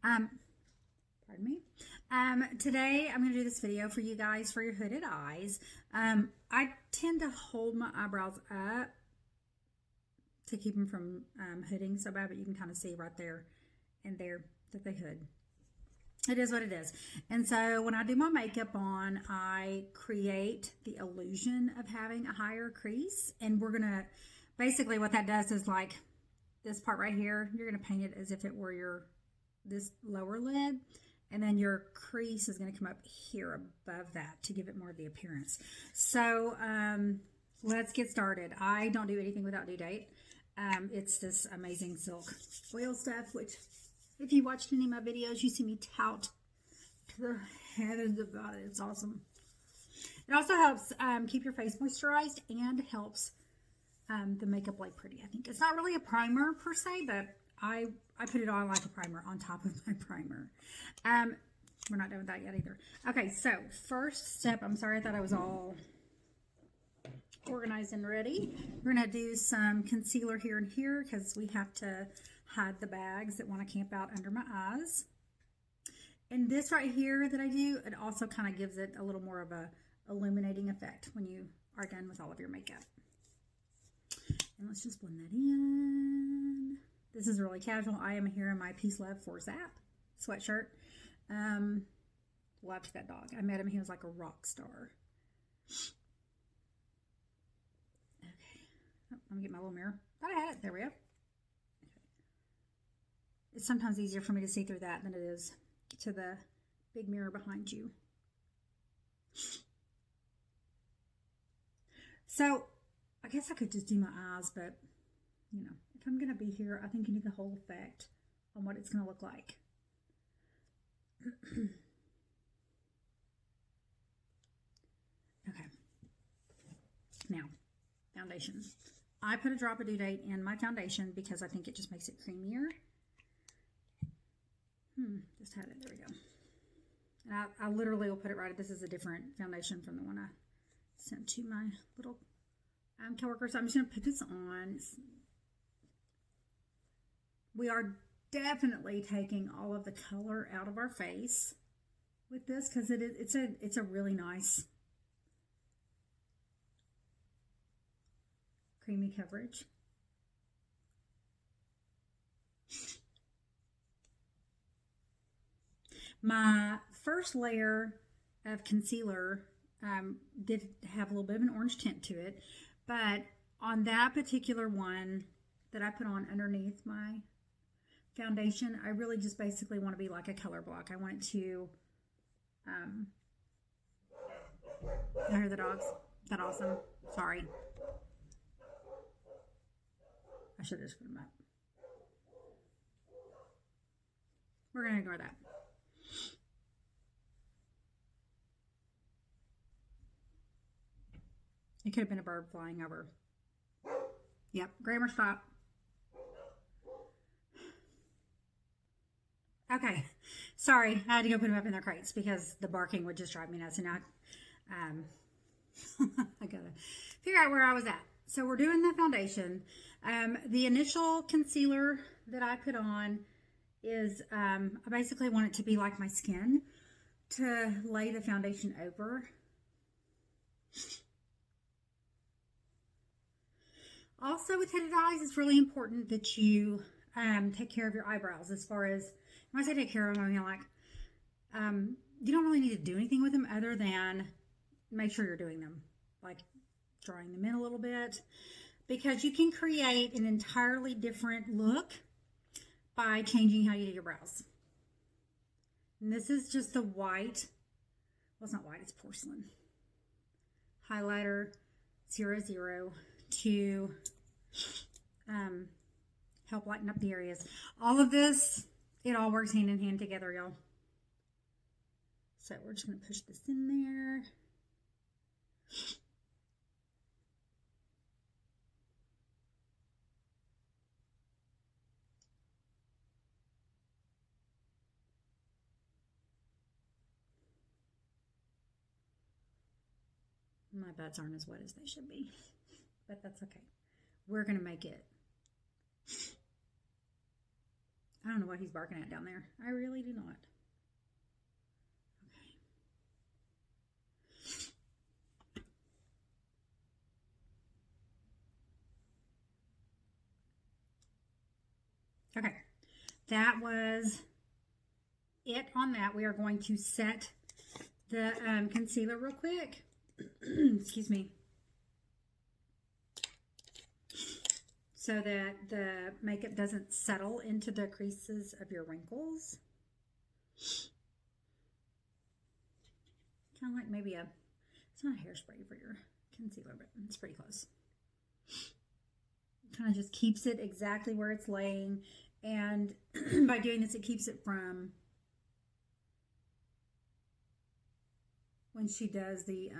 Um, pardon me. Today I'm going to do this video for you guys for your hooded eyes. I tend to hold my eyebrows up to keep them from hooding so bad, but you can kind of see right there and there that they hood. It is what it is. And so when I do my makeup on, I create the illusion of having a higher crease. And we're going to, basically what that does is like this part right here, you're going to paint it as if it were this lower lid. And then your crease is going to come up here above that to give it more of the appearance. So let's get started. I don't do anything without due date. It's this amazing silk foil stuff, which if you watched any of my videos, you see me tout to the heavens about it. It's awesome. It also helps keep your face moisturized and helps the makeup lay pretty. I think it's not really a primer per se, but I put it on like a primer on top of my primer. We're not done with that yet either. Okay, so first step, I'm sorry, I thought I was all organized and ready. We're going to do some concealer here and here because we have to hide the bags that want to camp out under my eyes. And this right here that I do, it also kind of gives it a little more of a illuminating effect when you are done with all of your makeup. And let's just blend that in. This is really casual. I am here in my Peace Love for Zap sweatshirt. Loved that dog. I met him. He was like a rock star. Okay. Oh, let me get my little mirror. Thought I had it. There we go. Okay. It's sometimes easier for me to see through that than it is to the big mirror behind you. So I guess I could just do my eyes, but you know, if I'm going to be here, I think you need the whole effect on what it's going to look like. Okay. Now, foundation. I put a drop of Due Date in my foundation because I think it just makes it creamier. Just had it. There we go. And I literally will put it right. This is a different foundation from the one I sent to my little coworker. So I'm just going to put this on. We are definitely taking all of the color out of our face with this because it's a really nice creamy coverage. My first layer of concealer did have a little bit of an orange tint to it, but on that particular one that I put on underneath my foundation, I really just basically want to be like a color block. I want it to, I hear the dogs. Is that awesome? Sorry. I should have just put them up. We're going to ignore that. It could have been a bird flying over. Yep, grammar stop. Okay, sorry, I had to go put them up in their crates because the barking would just drive me nuts, and now I gotta figure out where I was at. So we're doing the foundation. The initial concealer that I put on is, I basically want it to be like my skin to lay the foundation over. Also with hooded eyes, it's really important that you take care of your eyebrows. As far as, when I say take care of them, I mean like, you don't really need to do anything with them other than make sure you're doing them. Like drawing them in a little bit. Because you can create an entirely different look by changing how you do your brows. And this is just the white, well it's not white, it's porcelain. Highlighter 00 to help lighten up the areas. All of this, it all works hand in hand together, y'all. So we're just going to push this in there. My buds aren't as wet as they should be, but that's okay. We're going to make it I don't know what he's barking at down there. I really do not. Okay, that was it on that. We are going to set the concealer real quick. Excuse me. So that the makeup doesn't settle into the creases of your wrinkles. Kind of like maybe it's not a hairspray for your concealer, but it's pretty close. Kind of just keeps it exactly where it's laying. And by doing this, it keeps it from when she does the,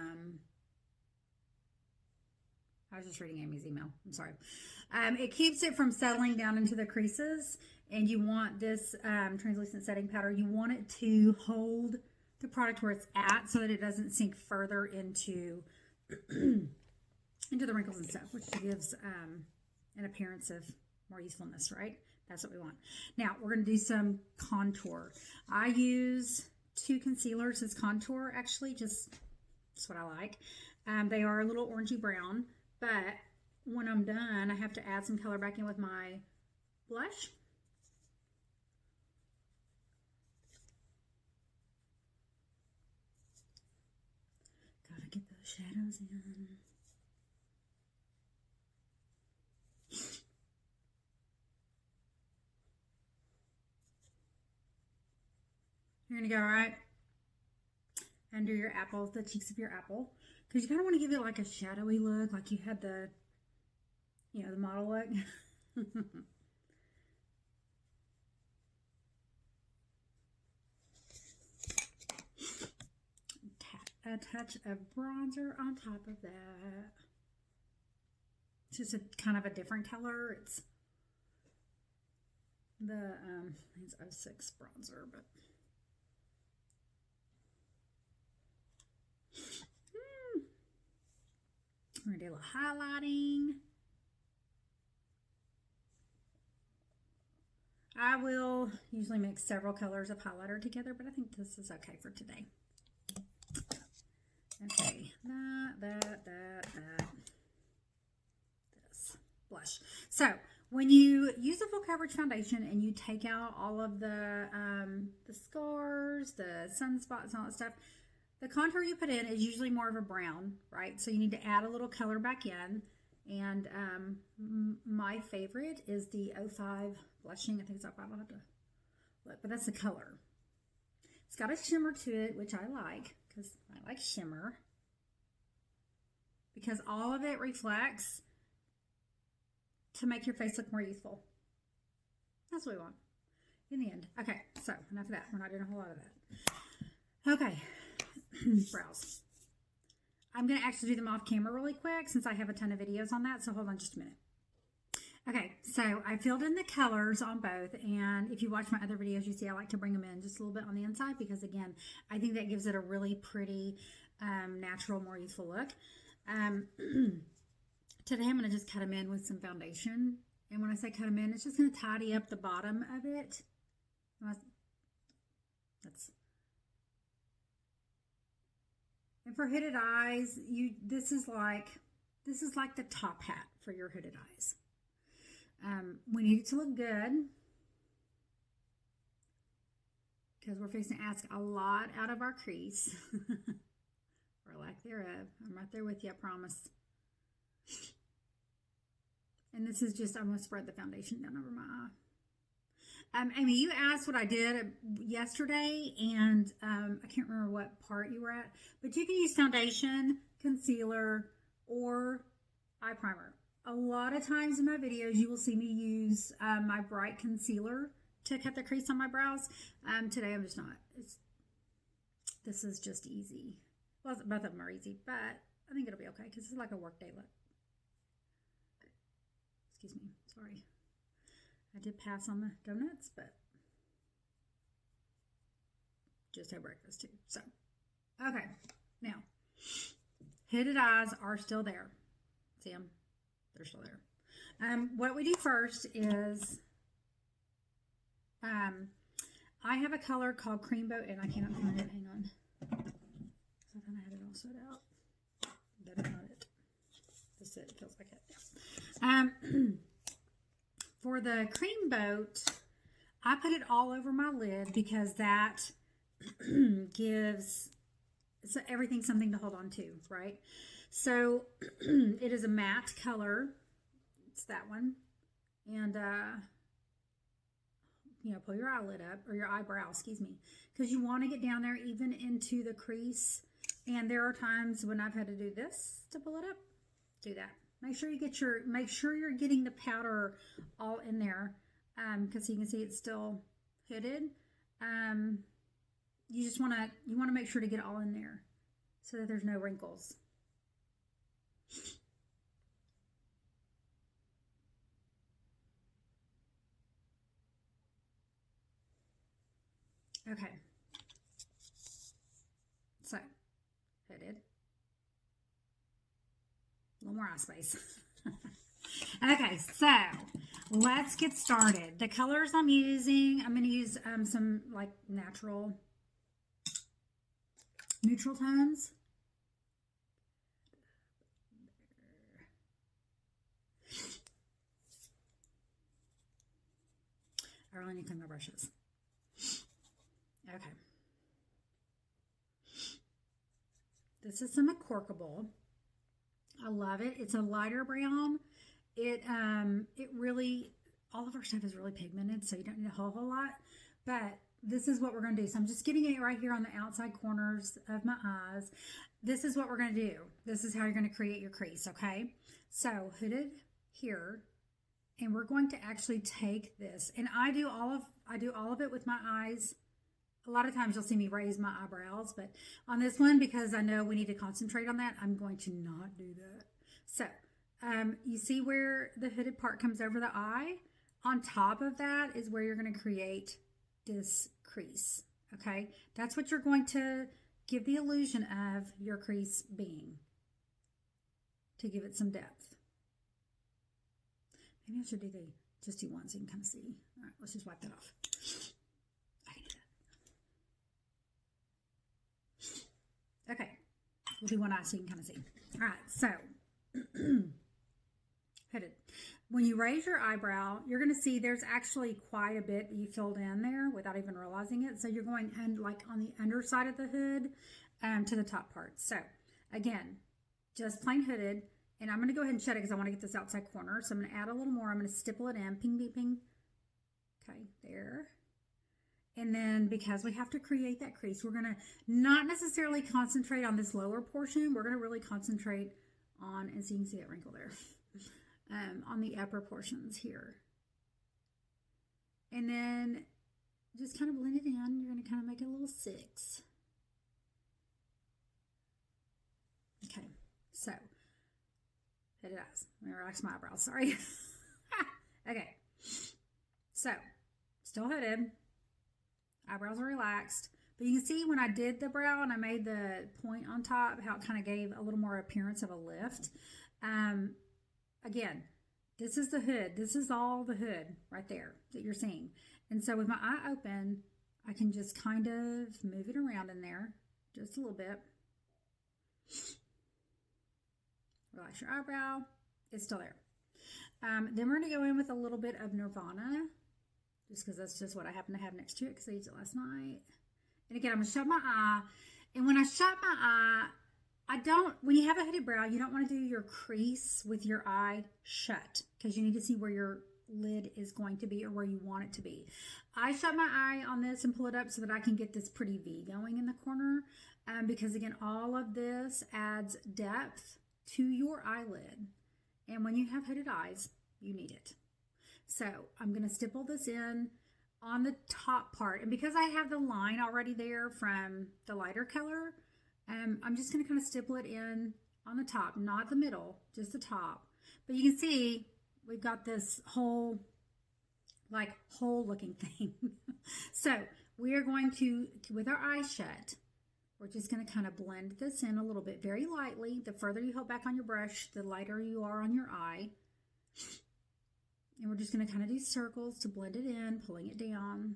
I was just reading Amy's email. I'm sorry. It keeps it from settling down into the creases. And you want this translucent setting powder, you want it to hold the product where it's at so that it doesn't sink further into the wrinkles and stuff, which gives an appearance of more usefulness, right? That's what we want. Now, we're going to do some contour. I use 2 concealers as contour, actually. That's what I like. They are a little orangey brown, but when I'm done, I have to add some color back in with my blush. Gotta get those shadows in. You're going to go right under your apple, the cheeks of your apple, because you kind of want to give it like a shadowy look, like you had the, the model look. A touch of bronzer on top of that. It's just a kind of a different color. It's the, it's 06 bronzer, but we're going to do a little highlighting. I will usually mix several colors of highlighter together, but I think this is okay for today. Okay, this blush. So when you use a full coverage foundation and you take out all of the scars, the sunspots, and all that stuff, the contour you put in is usually more of a brown, right? So you need to add a little color back in. And my favorite is the 05 blushing. I think it's 05. I'll have to look, but that's the color. It's got a shimmer to it, which I like because I like shimmer. Because all of it reflects to make your face look more youthful. That's what we want in the end. Okay, so enough of that. We're not doing a whole lot of that. Okay, brows. I'm going to actually do them off camera really quick since I have a ton of videos on that, so hold on just a minute. Okay, so I filled in the colors on both, and if you watch my other videos, you see I like to bring them in just a little bit on the inside because, again, I think that gives it a really pretty, natural, more youthful look. Today I'm going to just cut them in with some foundation, and when I say cut them in, it's just going to tidy up the bottom of it. And for hooded eyes, this is like the top hat for your hooded eyes. We need it to look good because we're fixing to ask a lot out of our crease or lack thereof. I'm right there with you, I promise. And this is just, I'm going to spread the foundation down over my eye. Amy, you asked what I did yesterday, and I can't remember what part you were at, but you can use foundation, concealer, or eye primer. A lot of times in my videos, you will see me use my bright concealer to cut the crease on my brows. Today, I'm just not. This is just easy. Well, both of them are easy, but I think it'll be okay because it's like a workday look. Excuse me, sorry. I did pass on the donuts, but just had breakfast too. So, okay. Now, hooded eyes are still there. See them? They're still there. What we do first is, I have a color called Cream Boat, and I cannot find it. Hang on. I thought I had it all set out. That is not it. This is it. It feels like it. For the Cream Boat, I put it all over my lid because that gives everything something to hold on to, right? So it is a matte color. It's that one. And, you know, pull your eyelid up, or your eyebrow, excuse me, because you want to get down there even into the crease. And there are times when I've had to do this to pull it up. Do that. Make sure you're getting the powder all in there, because you can see it's still hooded. You want to make sure to get it all in there so that there's no wrinkles. Okay. So, hooded. A little more eye space. Okay, so let's get started. The colors I'm using, I'm going to use some like neutral tones. I really need to clean my brushes. Okay. This is some Corkable. I love it. It's a lighter brown. It really, all of our stuff is really pigmented, so you don't need a whole lot. But this is what we're going to do. So I'm just getting it right here on the outside corners of my eyes. This is what we're going to do. This is how you're going to create your crease, okay? So hooded here, and we're going to actually take this, and I do all of it with my eyes. A lot of times you'll see me raise my eyebrows, but on this one, because I know we need to concentrate on that, I'm going to not do that. So, you see where the hooded part comes over the eye? On top of that is where you're going to create this crease, okay? That's what you're going to give the illusion of your crease being, to give it some depth. Maybe I should just do one so you can kind of see. All right, let's just wipe that off. Okay, we'll do one eye so you can kind of see. All right, so hooded. When you raise your eyebrow, you're going to see there's actually quite a bit that you filled in there without even realizing it. So you're going like on the underside of the hood to the top part. So again, just plain hooded. And I'm going to go ahead and shut it because I want to get this outside corner. So I'm going to add a little more. I'm going to stipple it in. Ping, ping, ping. Okay, there. And then because we have to create that crease, we're going to not necessarily concentrate on this lower portion. We're going to really concentrate on, and so you can see that wrinkle there, on the upper portions here. And then just kind of blend it in. You're going to kind of make a little 6. Okay, so hooded eyes. Let me relax my eyebrows, sorry. Okay, so still hooded. Eyebrows are relaxed, but you can see when I did the brow and I made the point on top, how it kind of gave a little more appearance of a lift. Again, this is the hood. This is all the hood right there that you're seeing. And so with my eye open, I can just kind of move it around in there just a little bit. Relax your eyebrow. It's still there. Then we're going to go in with a little bit of Nirvana, just because that's just what I happen to have next to it because I used it last night. And again, I'm going to shut my eye. And when I shut my eye, when you have a hooded brow, you don't want to do your crease with your eye shut because you need to see where your lid is going to be or where you want it to be. I shut my eye on this and pull it up so that I can get this pretty V going in the corner because again, all of this adds depth to your eyelid. And when you have hooded eyes, you need it. So I'm going to stipple this in on the top part. And because I have the line already there from the lighter color, I'm just going to kind of stipple it in on the top, not the middle, just the top. But you can see we've got this whole, like, hole looking thing. So we are going to, with our eyes shut, we're just going to kind of blend this in a little bit, very lightly. The further you hold back on your brush, the lighter you are on your eye. And we're just going to kind of do circles to blend it in, pulling it down.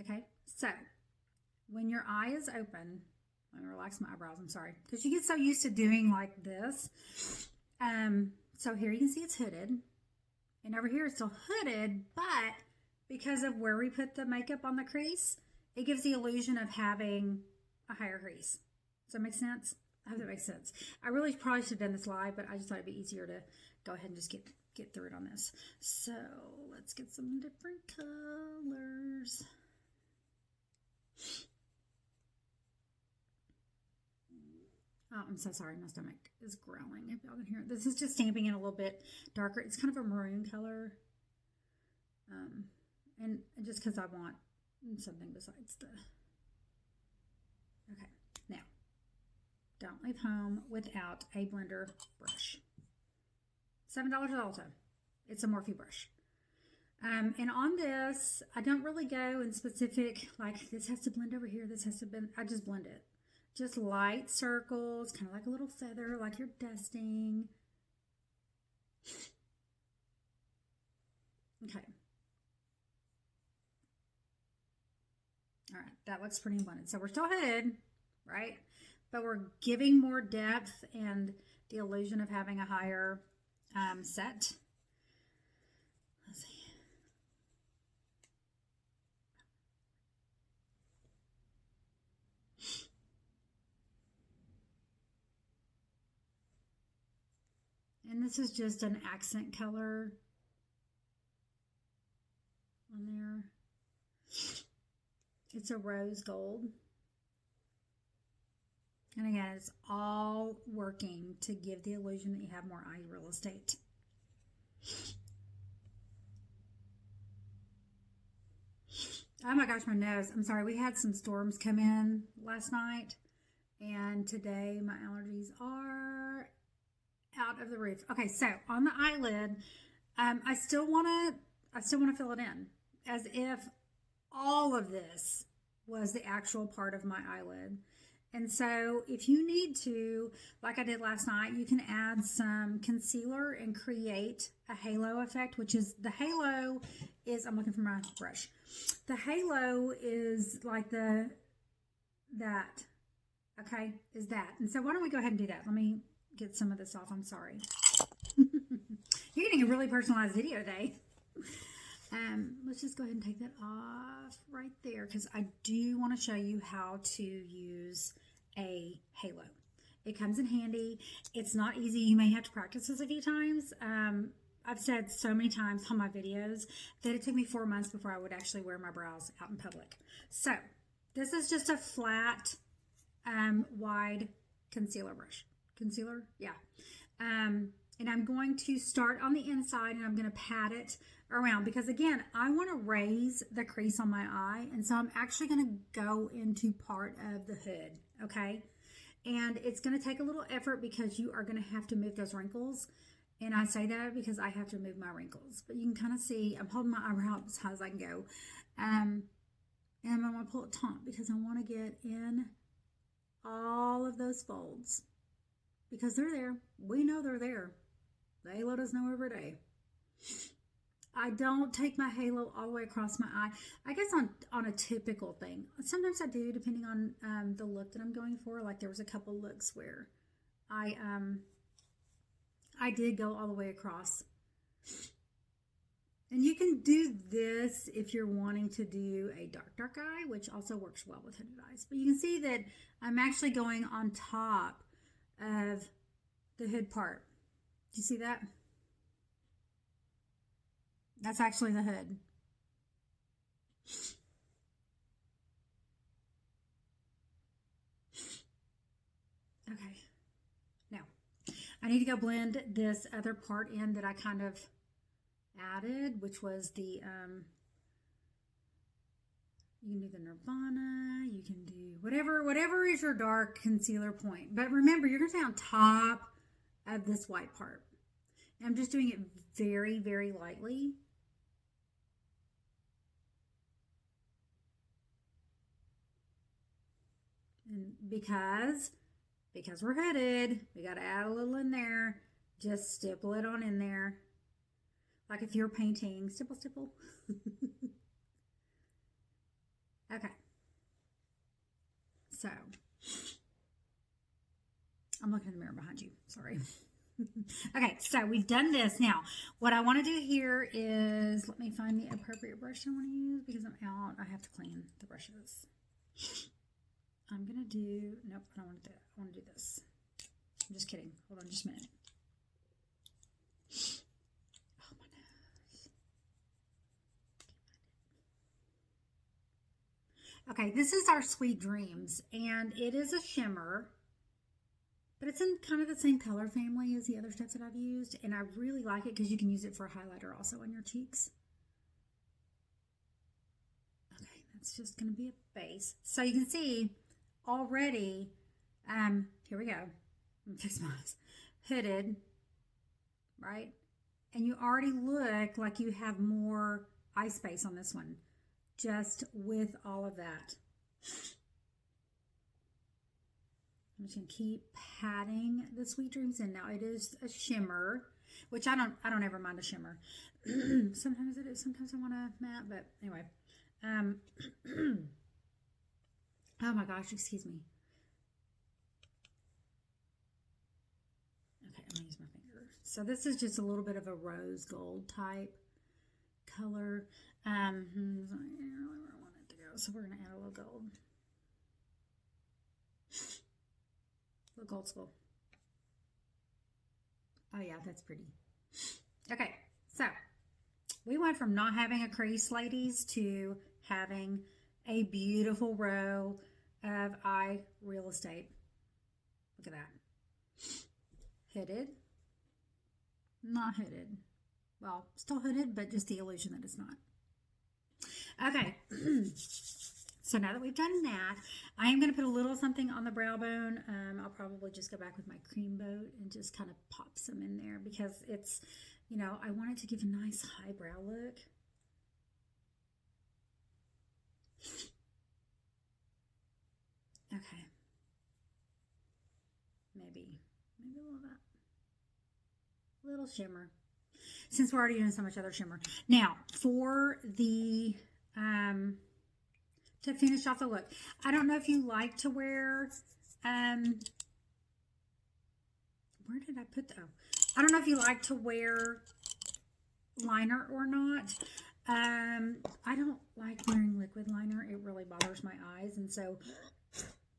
Okay, so when your eye is open, let me relax my eyebrows, I'm sorry, because you get so used to doing like this. So here you can see it's hooded, and over here it's still hooded, but because of where we put the makeup on the crease, it gives the illusion of having a higher crease. Does that make sense? I hope that makes sense. I really probably should have done this live, but I just thought it'd be easier to go ahead and just get through it on this. So let's get some different colors. Oh, I'm so sorry. My stomach is growling. If y'all can hear it. This is just stamping in a little bit darker. It's kind of a maroon color. And just because I want something besides the... Okay, now, don't leave home without a blender brush. $7 at Ulta. It's a Morphe brush. And on this, I don't really go in specific, like this has to blend over here, this has to blend. I just blend it. Just light circles, kind of like a little feather, like you're dusting. Okay. All right, that looks pretty blended. So we're still hooded, right? But we're giving more depth and the illusion of having a higher set. Let's see. And this is just an accent color on there. It's a rose gold. And again, it's all working to give the illusion that you have more eye real estate. Oh my gosh, my nose. I'm sorry, we had some storms come in last night. And today my allergies are out of the roof. Okay, so on the eyelid, I still want to fill it in as if all of this was the actual part of my eyelid. And so if you need to, like I did last night, you can add some concealer and create a halo effect, which is the halo is, I'm looking for my brush. The halo is like that, okay, is that. And so why don't we go ahead and do that? Let me get some of this off. I'm sorry. You're getting a really personalized video today. Let's just go ahead and take that off right there because I do want to show you how to use a halo. It comes in handy. It's not easy. You may have to practice this a few times. I've said so many times on my videos that it took me 4 months before I would actually wear my brows out in public. So this is just a flat, wide concealer brush. Concealer? Yeah. And I'm going to start on the inside and I'm going to pat it around because again, I want to raise the crease on my eye. And so I'm actually going to go into part of the hood. Okay. And it's going to take a little effort because you are going to have to move those wrinkles. And I say that because I have to move my wrinkles, but you can kind of see I'm holding my eyebrow up as high as I can go. And I'm going to pull it taut because I want to get in all of those folds because they're there. We know they're there. They let us know every day. I don't take my halo all the way across my eye. I guess on a typical thing. Sometimes I do, depending on the look that I'm going for. Like there was a couple looks where I did go all the way across. And you can do this if you're wanting to do a dark eye, which also works well with hooded eyes. But you can see that I'm actually going on top of the hood part. Do you see that? That's actually the hood. Okay. Now, I need to go blend this other part in that I kind of added, which was the, you can do the Nirvana, you can do whatever is your dark concealer point. But remember, you're going to stay on top of this white part. And I'm just doing it very, very lightly. And because we're hooded, we got to add a little in there Just stipple it on in there. Like if you're painting, stipple, stipple. Okay. So, I'm looking in the mirror behind you. Sorry. Okay, so we've done this. Now, what I want to do here is, let me find the appropriate brush I want to use because I'm out. I have to clean the brushes. I'm going to do, nope, I don't want to do that. I want to do this. I'm just kidding. Hold on just a minute. Oh, my nose. Okay, this is our Sweet Dreams, and it is a shimmer. But it's in kind of the same color family as the other stuff that I've used. And I really like it because you can use it for a highlighter also on your cheeks. Okay, that's just going to be a base. So you can see already, here we go. Let me fix my eyes. Hooded, right? And you already look like you have more eye space on this one. Just with all of that. I'm just gonna keep patting the Sweet Dreams in. Now it is a shimmer, which I don't ever mind a shimmer. Sometimes I do, sometimes I want a matte, but anyway. Oh my gosh, excuse me. Okay, I'm gonna use my finger. So this is just a little bit of a rose gold type color. Really where I want it to go. So we're gonna add a little gold. Look old school. Oh yeah, that's pretty. Okay, so we went from not having a crease, ladies, to having a beautiful row of eye real estate. Look at that. Hooded. Not hooded. Well, still hooded, but just the illusion that it's not. Okay. So now that we've done that, I am going to put a little something on the brow bone. I'll probably just go back with my cream boat and just kind of pop some in there because it's, you know, I want it to give a nice highbrow look. Okay. Maybe a little bit. Little shimmer. Since we're already doing so much other shimmer. Now, for the, to finish off the look. I don't know if you like to wear, where did I put the, I don't know if you like to wear liner or not. I don't like wearing liquid liner. It really bothers my eyes. And so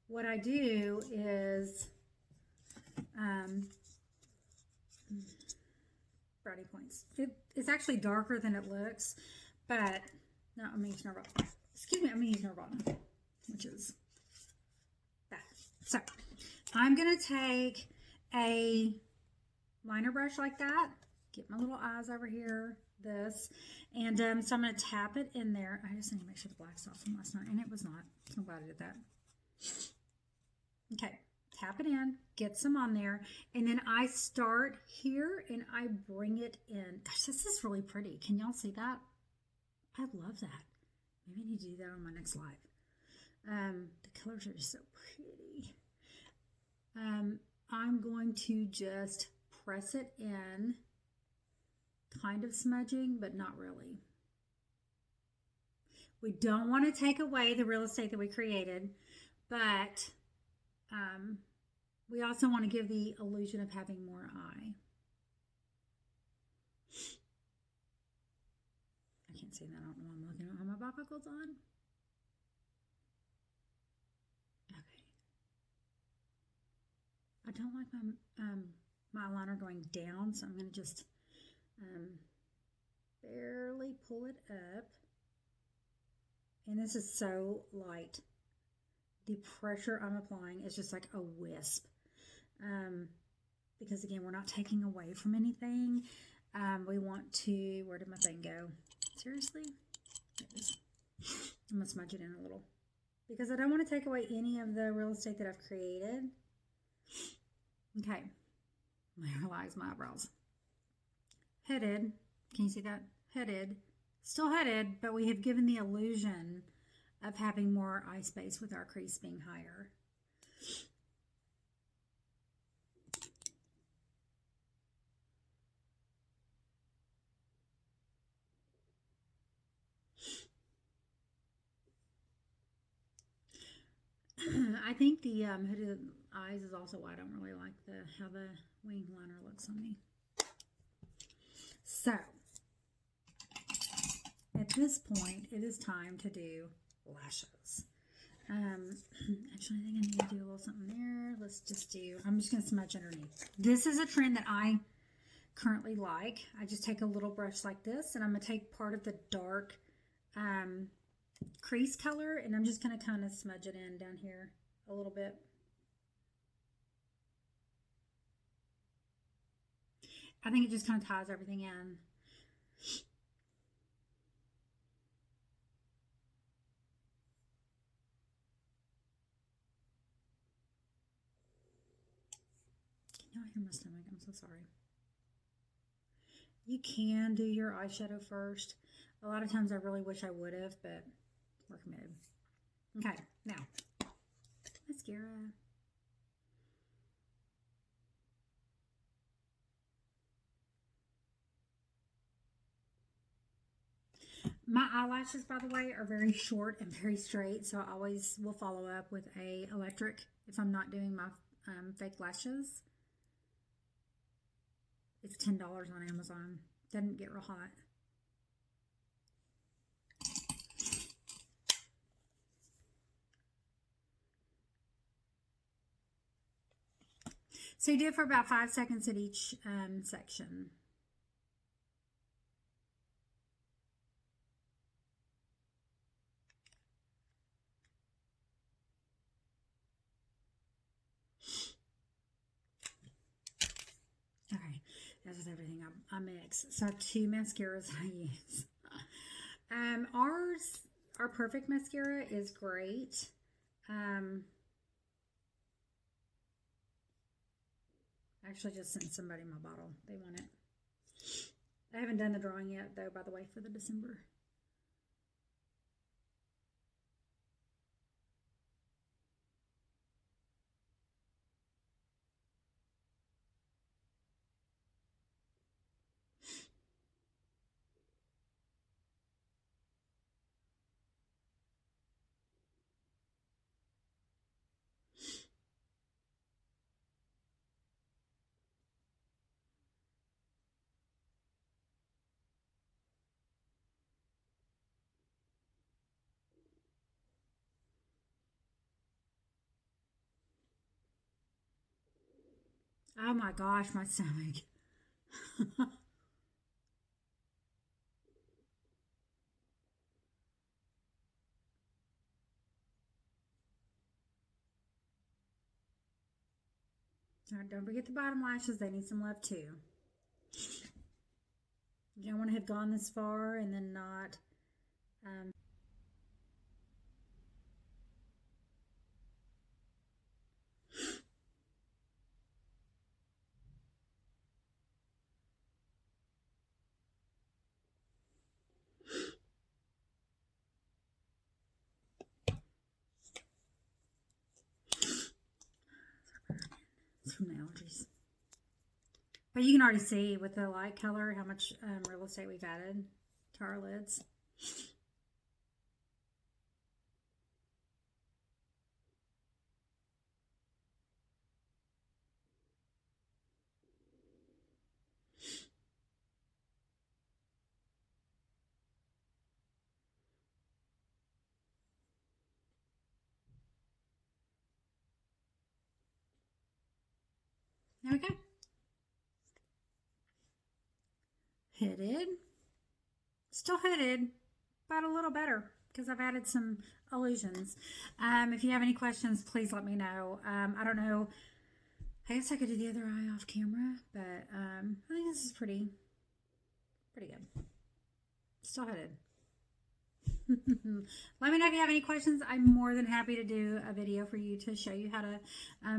what I do is, brownie points. It's actually darker than it looks, but no, I'm going to use Nirvana. Excuse me, I'm going to use Nirvana, which is that. So I'm going to take a liner brush like that, get my little eyes over here, this, and so I'm going to tap it in there. I just need to make sure the black's off from last night, and it was not, so I'm glad I did that. Okay, tap it in, get some on there, and then I start here and I bring it in. Gosh, this is really pretty. Can y'all see that? I love that. Maybe I need to do that on my next live. The colors are just so pretty. I'm going to just press it in, kind of smudging, but not really. We don't want to take away the real estate that we created, but we also want to give the illusion of having more eye. I can't see that. I don't know why I'm looking at my bifocals on. Okay. I don't like my eyeliner going down, so I'm going to just barely pull it up. And this is so light. The pressure I'm applying is just like a wisp. Because again, we're not taking away from anything. We want to, where did my thing go? Seriously? There it is. I'm going to smudge it in a little. Because I don't want to take away any of the real estate that I've created. Okay. There lies my eyebrows. Headed. Can you see that? Headed. Still headed, but we have given the illusion of having more eye space with our crease being higher. I think the hooded eyes is also why I don't really like how the wing liner looks on me. So, at this point, it is time to do lashes. Actually, I think I need to do a little something there. Let's just do, I'm just going to smudge underneath. This is a trend that I currently like. I just take a little brush like this, and I'm going to take part of the dark crease color, and I'm just going to kind of smudge it in down here a little bit. I think it just kind of ties everything in. Can y'all hear my stomach? I'm so sorry. You can do your eyeshadow first. A lot of times I really wish I would have, but we're committed. Okay, now, mascara. My eyelashes, by the way, are very short and very straight, so I always will follow up with a electric if I'm not doing my fake lashes. It's $10 on Amazon. Doesn't get real hot. So you do it for about 5 seconds at each section. Okay, that's with everything I mix. So I have 2 mascaras I use. Our Perfect mascara is great. I actually just sent somebody my bottle. They want it. I haven't done the drawing yet, though, by the way, for the December. Oh my gosh, my stomach. Now, don't forget the bottom lashes. They need some love too. You don't want to have gone this far and then not. It's from the allergies. But you can already see with the light color how much real estate we've added to our lids. There we go. Hooded. Still hooded, but a little better because I've added some illusions. If you have any questions, please let me know. I don't know. I guess I could do the other eye off camera, but I think this is pretty good. Still hooded. Let me know if you have any questions. I'm more than happy to do a video for you to show you how to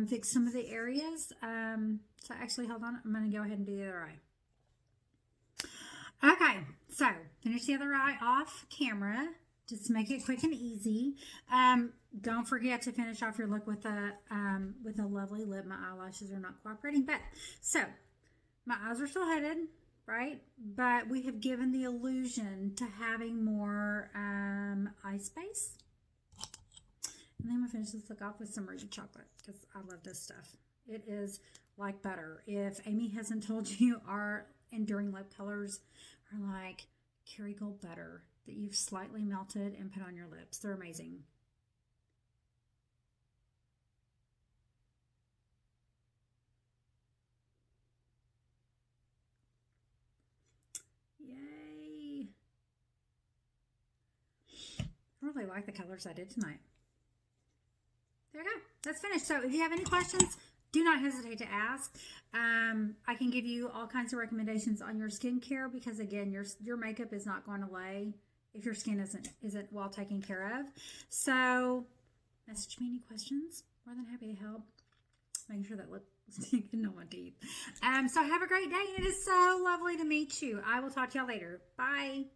fix some of the areas. So actually, hold on. I'm going to go ahead and do the other eye. Okay, so finish the other eye off camera. Just to make it quick and easy. Don't forget to finish off your look with a lovely lip. My eyelashes are not cooperating, but so my eyes are still hooded, right? But we have given the illusion to having more eye space. And then I'm going to finish this look off with some Ruby chocolate because I love this stuff. It is like butter. If Amy hasn't told you, our enduring lip colors are like Kerrygold butter that you've slightly melted and put on your lips. They're amazing. Yay! I really like the colors I did tonight. There you go. That's finished. So if you have any questions, do not hesitate to ask. I can give you all kinds of recommendations on your skincare because again, your makeup is not going to lay if your skin isn't well taken care of. So message me any questions. More than happy to help. Making sure that lip sticking on my teeth. So have a great day. It is so lovely to meet you. I will talk to y'all later. Bye.